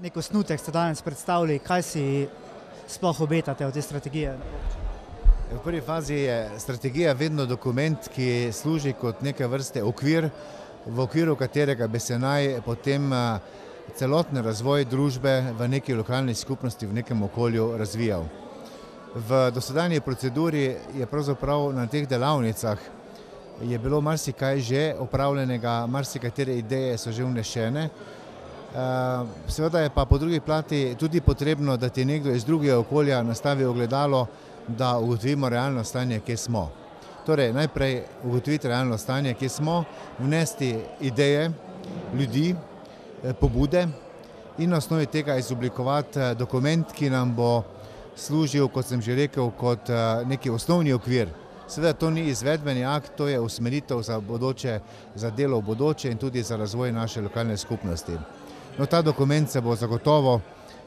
Nek osnutek ste danes predstavili, kaj si sploh obetate od te strategije? V prvi fazi je strategija vedno dokument, ki služi kot neke vrste okvir, v okviru katerega bi se naj potem celotni razvoj družbe v neki lokalni skupnosti, v nekem okolju razvijal. V dosedanji proceduri je pravzaprav na teh delavnicah je bilo marsikaj že opravljenega, marsikatere ideje so že vnešene. Seveda je pa po drugi plati tudi potrebno, da ti nekdo iz drugega okolja nastavi ogledalo, da ugotovimo realno stanje, kje smo. Torej, najprej ugotoviti realno stanje, kje smo, vnesti ideje, ljudi, pobude in na osnovi tega izoblikovati dokument, ki nam bo služil, kot sem že rekel, kot neki osnovni okvir. Seveda to ni izvedbeni akt, to je usmeritev za delo v bodoče in tudi za razvoj naše lokalne skupnosti. No, ta dokument se bo zagotovo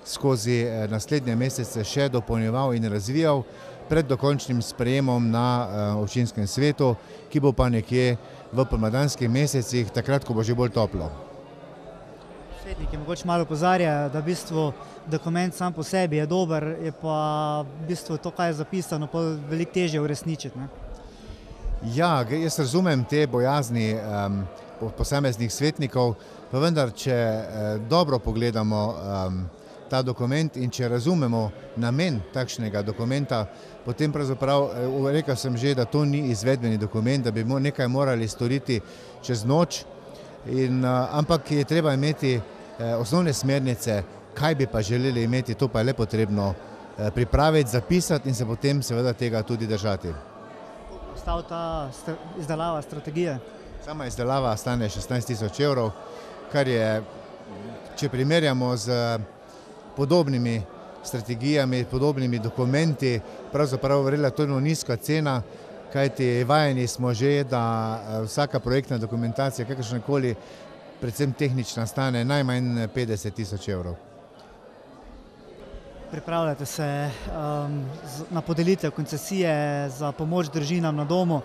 skozi naslednje mesece še dopolnjeval in razvijal pred dokončnim sprejemom na občinskem svetu, ki bo pa nekje v pomladanskih mesecih, takrat, ko bo že bolj toplo. Svetniki mogoče malo opozarjajo, da v bistvu dokument sam po sebi je dober, je pa v bistvu to, kaj je zapisano, pa veliko težje uresničiti, ne? Ja, jaz razumem te bojazni posameznih svetnikov, pa vendar, če dobro pogledamo ta dokument in če razumemo namen takšnega dokumenta, potem pravzaprav, rekel sem že, da to ni izvedbeni dokument, da bi nekaj morali storiti čez noč, ampak je treba imeti osnovne smernice, kaj bi pa želeli imeti, to pa je le potrebno pripraviti, zapisati in se potem seveda tega tudi držati. Koliko ta izdelava strategije? Sama izdelava stane 16.000 evrov, kar je, če primerjamo z podobnimi strategijami, podobnimi dokumenti, pravzaprav relativno nizka cena, kajti vajeni smo že, da vsaka projektna dokumentacija, kakršnakoli, predvsem tehnična, stane najmanj 50.000 evrov. Pripravljate se na podelitev koncesije za pomoč družinam na domu,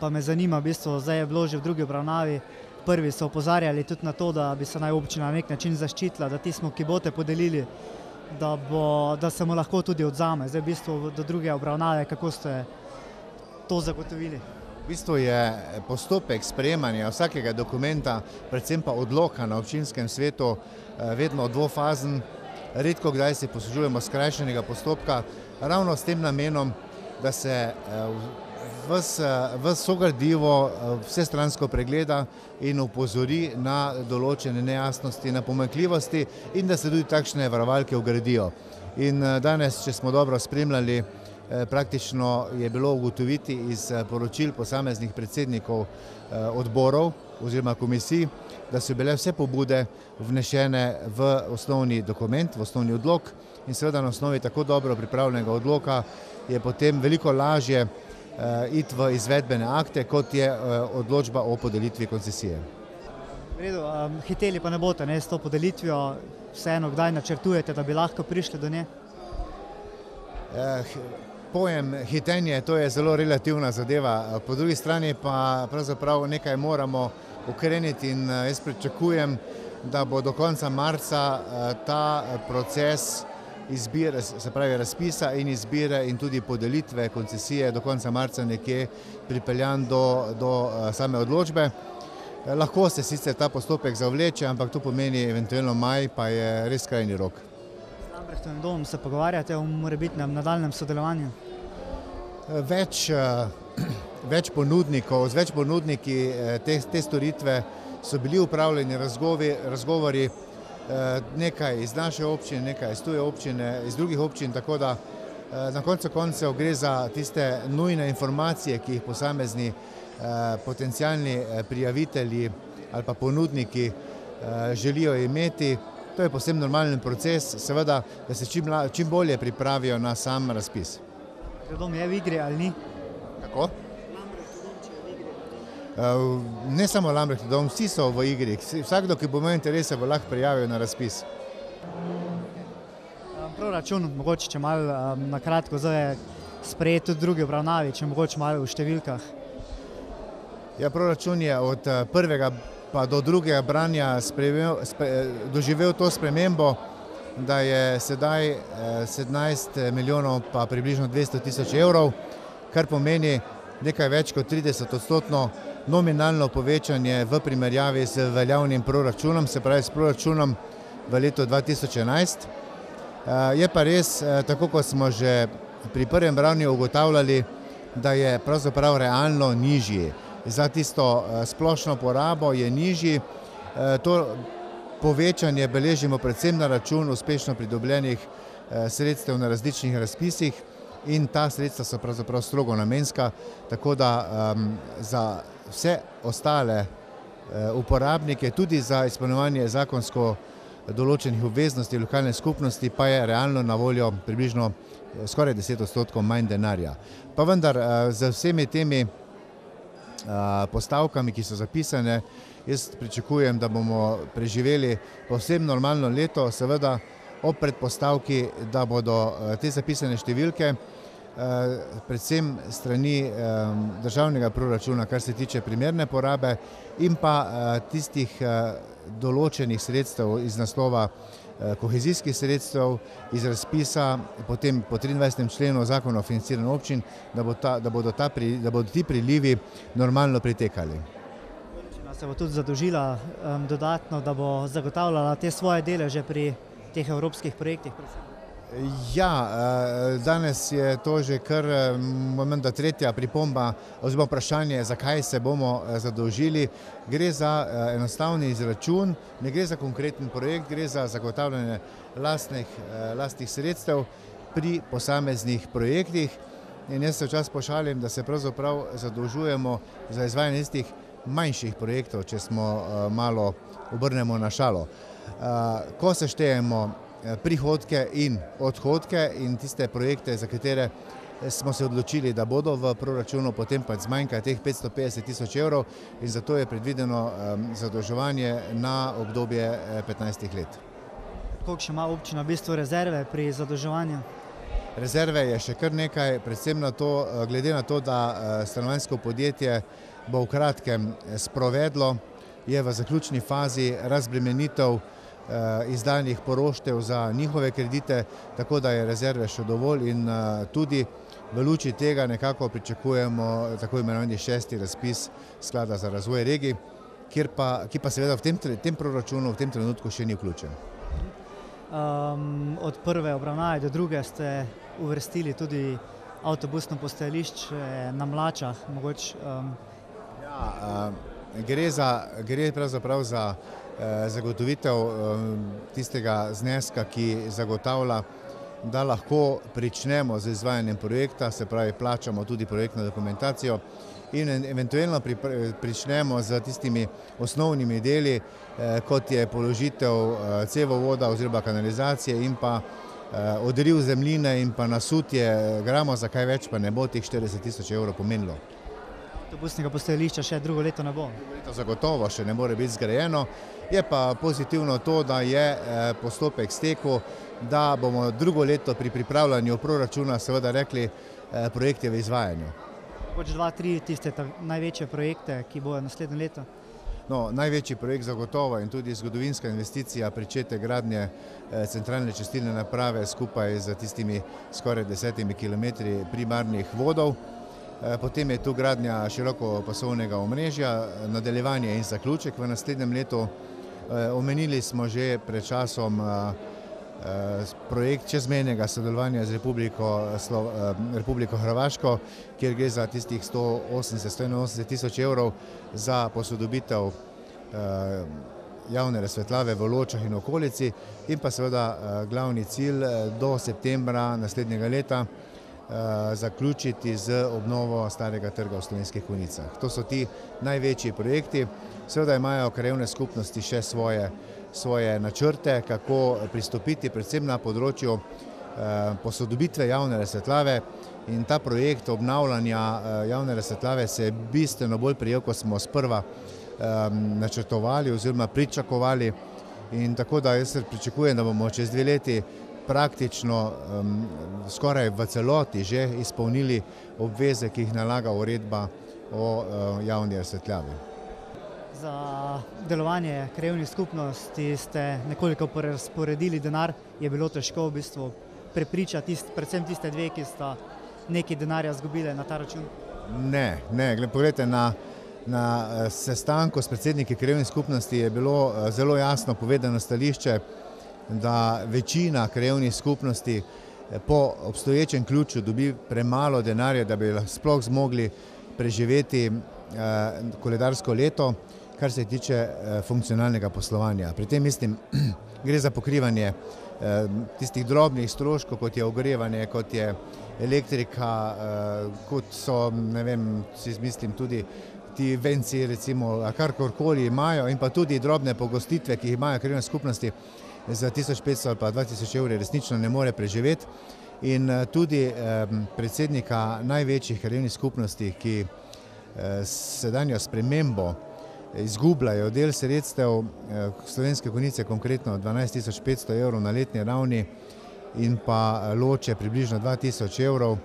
pa me zanima, v bistvu zdaj je bilo že v drugi obravnavi, prvi so opozarjali tudi na to, da bi se naj občina na nek način zaščitila, da tismo, ki boste podelili, da se mu lahko tudi odzame. Zdaj v bistvu do druge obravnave, kako ste to zagotovili? V bistvu je postopek sprejemanja vsakega dokumenta, predvsem pa odloka na občinskem svetu, vedno dvofazen. Redko kdaj se poslužujemo skrajšanega postopka, ravno s tem namenom, da se vse gradivo vsestransko pregleda in opozori na določene nejasnosti, na pomanjkljivosti in da se tudi takšne varovalke vgradijo. In danes, če smo dobro spremljali, praktično je bilo ugotoviti iz poročil posameznih predsednikov odborov oziroma komisij, da so bile vse pobude vnešene v osnovni dokument, v osnovni odlok in seveda na osnovi tako dobro pripravljenega odloka je potem veliko lažje iti v izvedbene akte, kot je odločba o podelitvi koncesije. V redu, hiteli pa ne boste, ne, s to podelitvijo, vseeno kdaj načrtujete, da bi lahko prišli do nje? Pojem hitenje, to je zelo relativna zadeva, po drugi strani pa pravzaprav nekaj moramo ukreniti in jaz pričakujem, da bo do konca marca ta proces izbire, se pravi razpisa in izbire in tudi podelitve koncesije do konca marca nekje pripeljan do same odločbe. Lahko se sicer ta postopek zavleče, ampak to pomeni eventualno maj, pa je res krajni rok. Z Lambrechtovim domom se pogovarjate o morebitnem nadaljnjem sodelovanju? Več ponudnikov, z več ponudniki te storitve so bili upravljeni razgovori, nekaj iz naše občine, nekaj iz tuje občine, iz drugih občin, tako da na koncu koncev gre za tiste nujne informacije, ki jih posamezni potencialni prijavitelji ali pa ponudniki želijo imeti. To je povsem normalen proces, seveda, da se čim bolje pripravijo na sam razpis. Dom je v igri ali ni? Kako? Ne samo Lambrechtovi dom, vsi so v igri. Vsakdo, ki bo imel interese, bo lahko prijavil na razpis. Proračun, mogoče če malo na kratko, zdaj je sprejet tudi v drugi obravnavi, če mogoče malo v številkah. Ja, proračun je od prvega pa do drugega branja doživel to spremembo. da je sedaj 17 milijonov pa približno 200 tisoč evrov, kar pomeni nekaj več kot 30% nominalno povečanje v primerjavi z veljavnim proračunom, se pravi s proračunom v letu 2011. Je pa res, tako kot smo že pri prvem branju ugotavljali, da je pravzaprav realno nižji. Za tisto splošno porabo je nižji. To povečanje beležimo predvsem na račun uspešno pridobljenih sredstev na različnih razpisih in ta sredstva so pravzaprav strogo namenska, tako da za vse ostale uporabnike, tudi za izpolnjevanje zakonsko določenih obveznosti lokalne skupnosti, pa je realno na voljo približno skoraj 10% manj denarja. Pa vendar z vsemi temi postavkami, ki so zapisane, jaz pričakujem, da bomo preživeli povsem normalno leto, seveda ob predpostavki, da bodo te zapisane številke predvsem strani državnega proračuna, kar se tiče primerne porabe in pa tistih določenih sredstev iz naslova kohezijskih sredstev, iz razpisa, potem po 23. členu Zakona o financiranju občin, da bodo ti prilivi normalno pritekali. Občina se bo tudi zadolžila dodatno, da bo zagotavljala te svoje deleže pri teh evropskih projektih? Ja, danes je to že kar menda tretja pripomba oziroma vprašanje, zakaj se bomo zadolžili. Gre za enostavni izračun, ne gre za konkreten projekt, gre za zagotavljanje lastnih sredstev pri posameznih projektih. In jaz se včasih pošalim, da se pravzaprav zadolžujemo za izvajanje tistih manjših projektov, če smo malo obrnemo na šalo. Ko seštejemo prihodke in odhodke in tiste projekte, za katere smo se odločili, da bodo v proračunu, potem pa zmanjka teh 550 tisoč evrov in zato je predvideno zadolževanje na obdobje 15 let. Koliko še ima občina v bistvu rezerve pri zadolževanju? Rezerve je še kar nekaj, predvsem glede na to, da stanovanjsko podjetje bo v kratkem sprovedlo, je v zaključni fazi razbremenitev izdanih poroštev za njihove kredite, tako da je rezerve še dovolj in tudi v luči tega nekako pričakujemo tako imenovani 6. razpis Sklada za razvoj regij, ki pa seveda v tem proračunu v tem trenutku še ni vključen. Od prve obravnave do druge ste uvrstili tudi avtobusno postajališče na Mlačah. Gre pravzaprav za zagotovitev tistega zneska, ki zagotavlja, da lahko pričnemo z izvajanjem projekta, se pravi plačamo tudi projektno dokumentacijo in eventualno pričnemo z tistimi osnovnimi deli, kot je položitev cevovoda oziroma kanalizacije in pa odriv zemljine in pa nasutje gramo, za kaj več pa ne bo teh 40 tisoč evrov pomenilo. Avtobusnega postajališča še drugo leto ne bo? Drugo leto zagotovo še ne more biti zgrajeno, je pa pozitivno to, da je postopek stekel, da bomo drugo leto pri pripravljanju proračuna seveda rekli, projekt je v izvajanju. 2, 3 tiste največje projekte, ki bojo naslednje leto? No, največji projekt zagotovo in tudi zgodovinska investicija, pričetek gradnje centralne čistilne naprave skupaj z tistimi skoraj 10 kilometri primarnih vodov. Potem je tu gradnja širokopasovnega omrežja, nadaljevanje in zaključek v naslednjem letu. Omenili smo že pred časom projekt čezmejnega sodelovanja z Republiko Hrvaško, kjer gre za tistih 180 tisoč evrov za posodobitev javne razsvetljave v Ločah in okolici in pa seveda glavni cilj do septembra naslednjega leta zaključiti z obnovo starega trga v Slovenskih Konjicah. To so ti največji projekti. Seveda imajo krajevne skupnosti še svoje načrte, kako pristopiti predvsem na področju posodobitve javne razsvetljave in ta projekt obnavljanja javne razsvetljave se je bistveno bolj prijel, kot smo sprva načrtovali oziroma pričakovali in tako da jaz pričakujem, da bomo čez 2 leti praktično skoraj v celoti že izpolnili obveze, ki jih nalaga uredba o javni razsvetljavi. Za delovanje krajevnih skupnosti ste nekoliko prerazporedili denar, je bilo težko v bistvu prepričati predvsem tiste dve, ki sta nekaj denarja izgubili na ta račun? Ne, poglejte, na sestanku s predsedniki krajevnih skupnosti je bilo zelo jasno povedano stališče, da večina krajevnih skupnosti po obstoječem ključu dobi premalo denarja, da bi sploh zmogli preživeti koledarsko leto, kar se tiče funkcionalnega poslovanja. Pri tem mislim, gre za pokrivanje tistih drobnih stroškov, kot je ogrevanje, kot je elektrika, kot so, ne vem, si mislim tudi ti venci, recimo, karkorkoli imajo, in pa tudi drobne pogostitve, ki jih imajo krajevne skupnosti, za 1500 ali pa 2000 evri resnično ne more preživeti. In tudi predsednika največjih krajevnih skupnosti, ki sedanjo spremembo izgubljajo del sredstev, Slovenske Konjice konkretno 12.500 evrov na letni ravni in pa Loče približno 2000 evrov,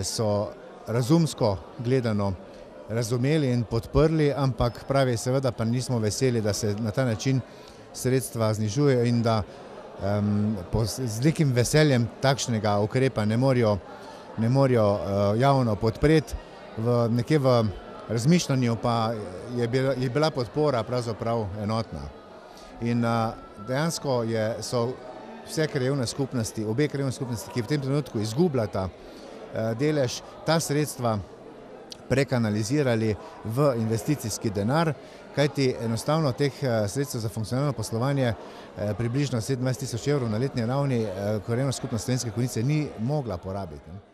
so razumsko gledano razumeli in podprli, ampak pravi, seveda pa nismo veseli, da se na ta način sredstva znižujejo in da z nekim veseljem takšnega ukrepa ne morajo javno podpreti. Nekje v razmišljanju pa je bila podpora pravzaprav enotna. In dejansko so vse krajevne skupnosti, obe krajevne skupnosti, ki v tem trenutku izgubljata delež, ta sredstva prekanalizirali v investicijski denar, kajti enostavno teh sredstev za funkcionalno poslovanje približno 27 000 evrov na letni ravni krajevna skupnost Slovenske Konjice ni mogla porabiti.